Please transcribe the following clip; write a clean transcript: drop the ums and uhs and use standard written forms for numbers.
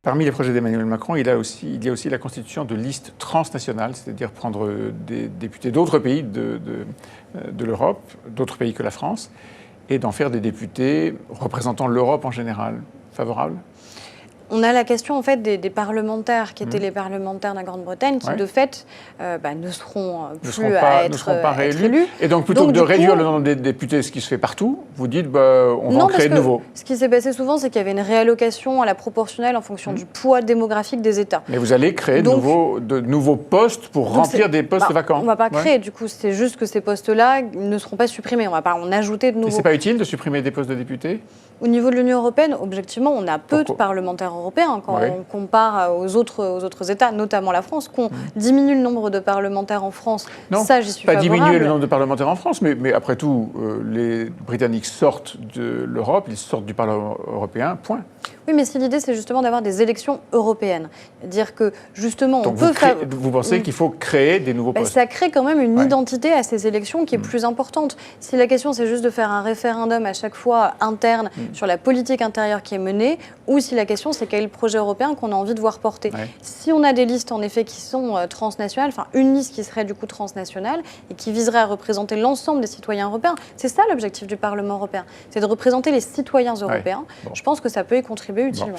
Parmi les projets d'Emmanuel Macron, il y a aussi la constitution de listes transnationales, c'est-à-dire prendre des députés d'autres pays de l'Europe, d'autres pays que la France, et d'en faire des députés représentant l'Europe en général. Favorable ? On a la question en fait des parlementaires qui étaient les parlementaires de la Grande-Bretagne qui de fait ne seront pas réélus. Et donc plutôt que de réduire le nombre des députés, ce qui se fait partout, vous dites on va en créer de nouveaux. Ce qui s'est passé souvent, c'est qu'il y avait une réallocation à la proportionnelle en fonction du poids démographique des États. Mais vous allez créer de nouveaux postes pour remplir des postes vacants. On ne va pas créer, du coup, c'est juste que ces postes-là ne seront pas supprimés. On va pas en ajouter de nouveaux. Et c'est pas utile de supprimer des postes de députés ? Au niveau de l'Union européenne, objectivement, on a peu de parlementaires européens quand on compare aux autres États, notamment la France. Qu'on diminue le nombre de parlementaires en France, ça, j'y suis favorable. Pas diminuer le nombre de parlementaires en France, mais après tout, les Britanniques sortent de l'Europe, ils sortent du Parlement européen, point. Oui, mais si l'idée, c'est justement d'avoir des élections européennes. Dire que, justement, donc vous pensez qu'il faut créer des nouveaux postes ? Ça crée quand même une identité à ces élections qui est plus importante. Si la question, c'est juste de faire un référendum à chaque fois interne sur la politique intérieure qui est menée, ou si la question, c'est quel est le projet européen qu'on a envie de voir porter. Si on a des listes, en effet, qui sont transnationales, enfin, une liste qui serait du coup transnationale et qui viserait à représenter l'ensemble des citoyens européens, c'est ça l'objectif du Parlement européen, c'est de représenter les citoyens européens. Je pense que ça peut y contribuer utilement.